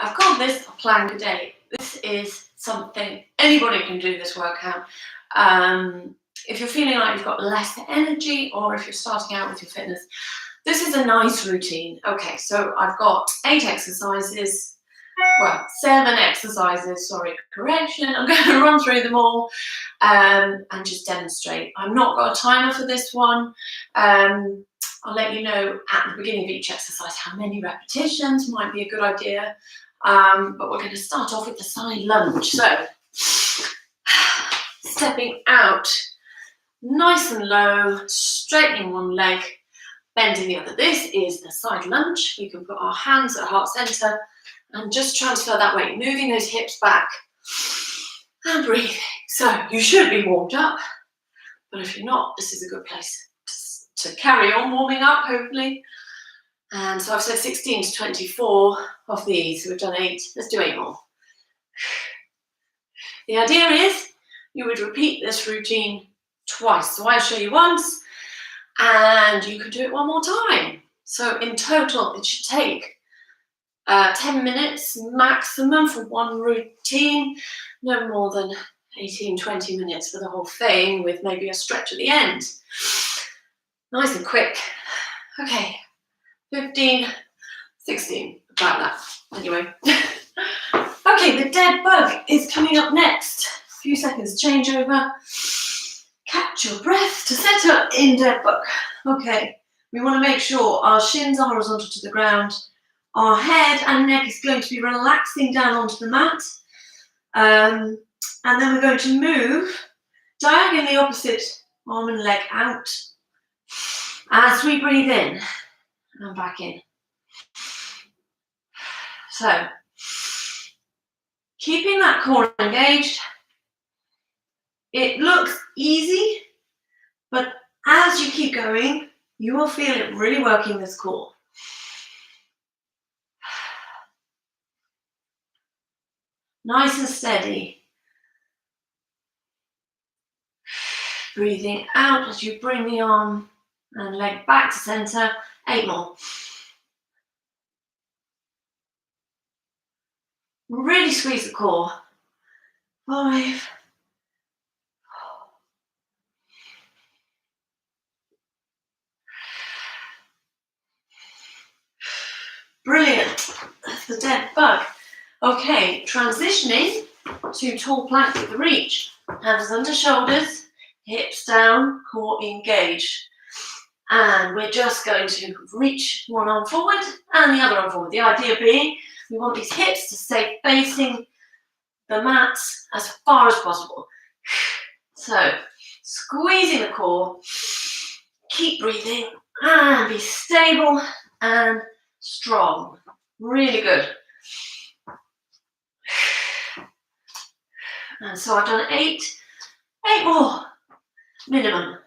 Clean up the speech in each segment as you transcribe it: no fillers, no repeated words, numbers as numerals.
I've called this a plank a day. This is something anybody can do this workout. If you're feeling like you've got less energy, or if you're starting out with your fitness, this is a nice routine. Okay, so I've got 8 exercises. Well, 7 exercises, sorry, correction. I'm going to run through them all and just demonstrate. I've not got a timer for this one. I'll let you know at the beginning of each exercise how many repetitions might be a good idea. But we're going to start off with the side lunge. So, stepping out nice and low, straightening one leg, bending the other. This is the side lunge. We can put our hands at heart center and just transfer that weight, moving those hips back and breathing. So you should be warmed up, but if you're not, this is a good place to carry on warming up, hopefully. And so I've said 16 to 24 of these. We've done 8. Let's do 8 more. The idea is you would repeat this routine twice. So I'll show you once, and you can do it one more time. So in total, it should take 10 minutes maximum for one routine, no more than 18-20 minutes for the whole thing, with maybe a stretch at the end. Nice and quick. Okay, 15, 16, about that. Anyway. Okay, the dead bug is coming up next. A few seconds change over. Catch your breath to set up in dead bug. Okay, we want to make sure our shins are horizontal to the ground. Our head and neck is going to be relaxing down onto the mat. And then we're going to move diagonally opposite arm and leg out as we breathe in and back in. So, keeping that core engaged. It looks easy, but as you keep going, you will feel it really working this core. Nice and steady. Breathing out as you bring the arm and leg back to center. 8 more. Really squeeze the core. 5. Brilliant. That's the dead bug. Okay, transitioning to tall plank with the reach. Hands under shoulders, hips down, core engaged. And we're just going to reach one arm forward and the other arm forward. The idea being we want these hips to stay facing the mat as far as possible. So, squeezing the core, keep breathing, and be stable and strong. Really good. And so I've done 8 more minimum.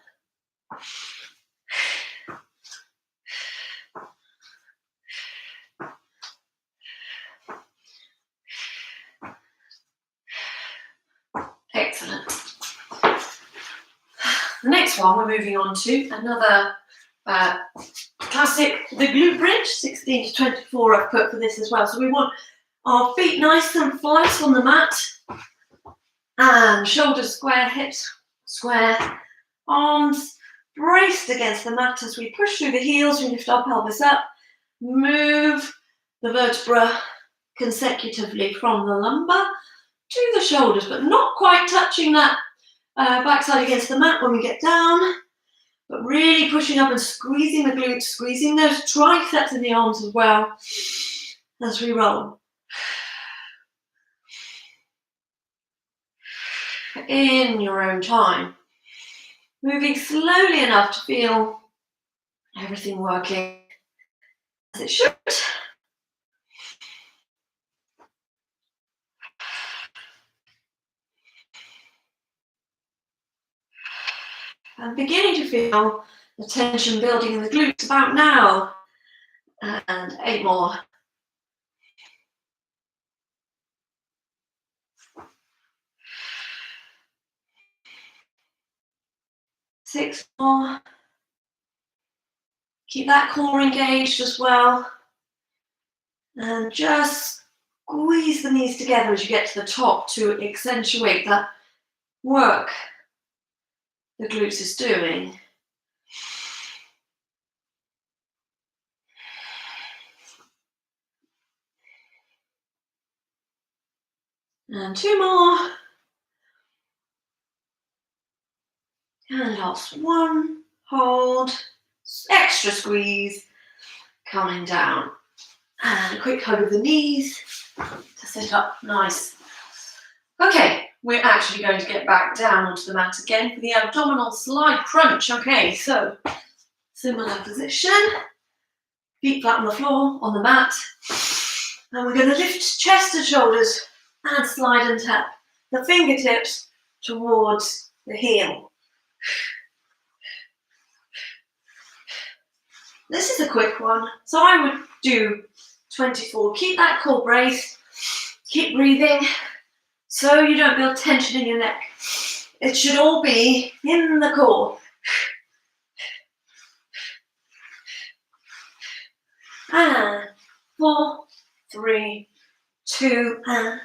Excellent. The next one, we're moving on to another classic, the glute bridge, 16 to 24 I've put for this as well. So we want our feet nice and flat on the mat, and shoulders square, hips square, arms braced against the mat as we push through the heels. We lift our pelvis up, move the vertebra consecutively from the lumbar to the shoulders, but not quite touching that backside against the mat when we get down, but really pushing up and squeezing the glutes, squeezing those triceps in the arms as well as we roll. In your own time. Moving slowly enough to feel everything working as it should. I'm beginning to feel the tension building in the glutes about now. And 8 more. Six more. Keep that core engaged as well. And just Squeeze the knees together as you get to the top to accentuate that work the glutes is doing. And 2 more. And last one. Hold. Extra squeeze. Coming down. And a quick hug of the knees to sit up nice. Okay, we're actually going to get back down onto the mat again for the abdominal slide crunch. Okay, so similar position. Feet flat on the floor, on the mat. And we're going to lift chest and shoulders and slide and tap the fingertips towards the heel. This is a quick one, so I would do 24. Keep that core brace, keep breathing, so you don't build tension in your neck. It should all be in the core. And 4, 3, 2, and 1.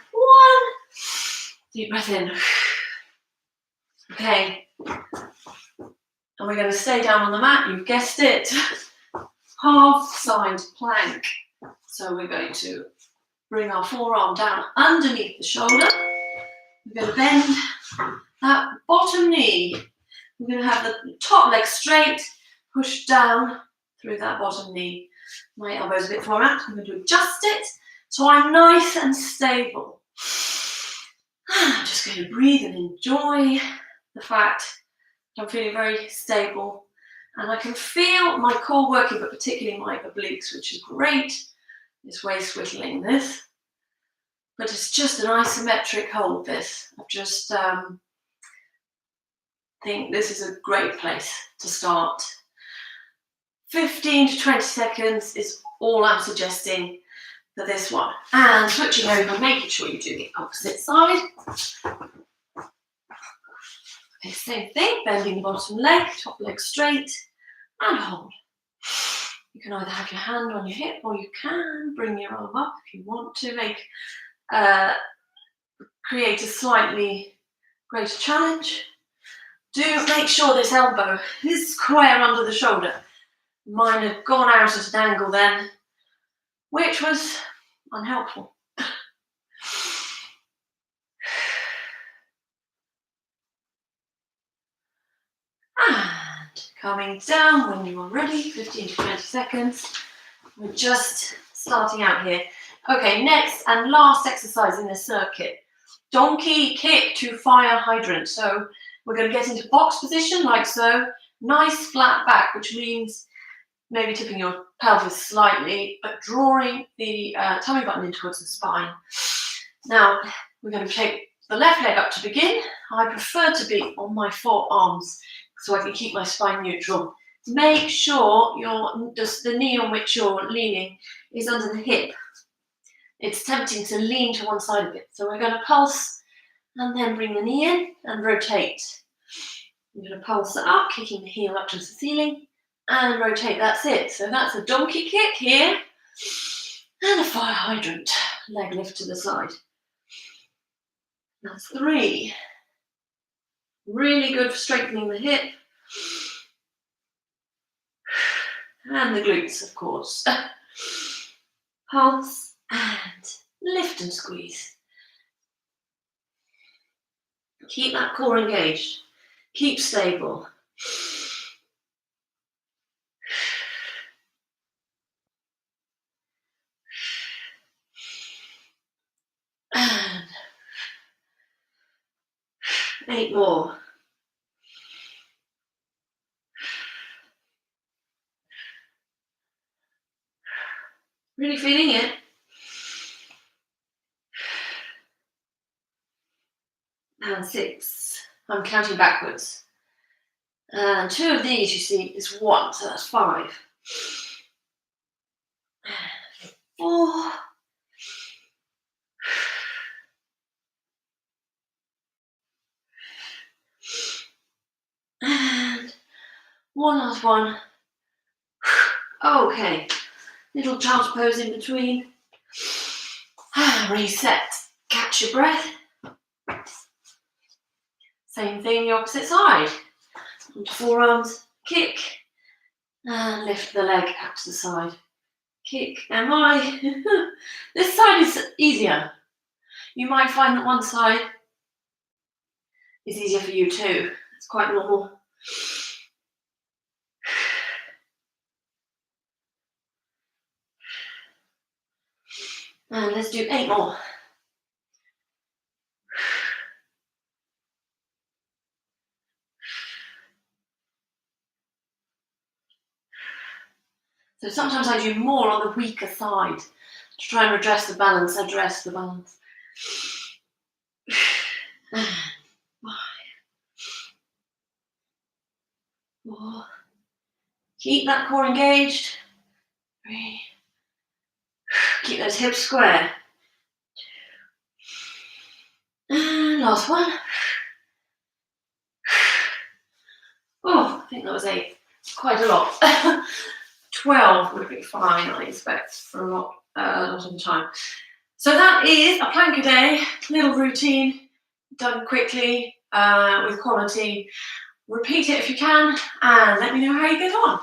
Deep breath in. Okay. And we're going to stay down on the mat, you've guessed it. Half side plank. So we're going to bring our forearm down underneath the shoulder. We're going to bend that bottom knee. We're going to have the top leg straight, push down through that bottom knee. My elbow's a bit far out. I'm going to adjust it so I'm nice and stable. I'm just going to breathe and enjoy the fact I'm feeling very stable. And I can feel my core working, but particularly my obliques, which is great. It's waist whittling this. But it's just an isometric hold, this. I just think this is a great place to start. 15 to 20 seconds is all I'm suggesting for this one. And switching over, making sure you do the opposite side. Okay, same thing, bending the bottom leg, top leg straight, and hold. You can either have your hand on your hip, or you can bring your arm up if you want to create a slightly greater challenge. Do make sure this elbow is square under the shoulder. Mine had gone out at an angle then, which was unhelpful. And coming down when you are ready, 15 to 20 seconds. We're just starting out here. Okay, next and last exercise in this circuit. Donkey kick to fire hydrant. So we're going to get into box position like so. Nice flat back, which means maybe tipping your pelvis slightly, but drawing the tummy button in towards the spine. Now, we're going to take the left leg up to begin. I prefer to be on my forearms so I can keep my spine neutral. Make sure the knee on which you're leaning is under the hip. It's tempting to lean to one side of it. So we're going to pulse and then bring the knee in and rotate. We're going to pulse it up, kicking the heel up to the ceiling and rotate. That's it. So that's a donkey kick here and a fire hydrant. Leg lift to the side. That's 3. Really good for strengthening the hip. And the glutes, of course. Pulse and lift and squeeze. Keep that core engaged. Keep stable. And 8 more. Really feeling it? And 6. I'm counting backwards. And 2 of these, you see, is 1, so that's 5. 4. And one last one. Okay, little child's pose in between. Reset, catch your breath. Same thing, the opposite side. Onto forearms, kick, and lift the leg out to the side. Kick, this side is easier. You might find that one side is easier for you too. It's quite normal. And let's do 8 more. So sometimes I do more on the weaker side to try and address the balance. 5, 4. Keep that core engaged. 3. Keep those hips square. And last one. Oh, I think that was 8. Quite a lot. 12 would be fine, I expect, for a lot of the time. So that is a plank a day, little routine, done quickly, with quality. Repeat it if you can, and let me know how you get on.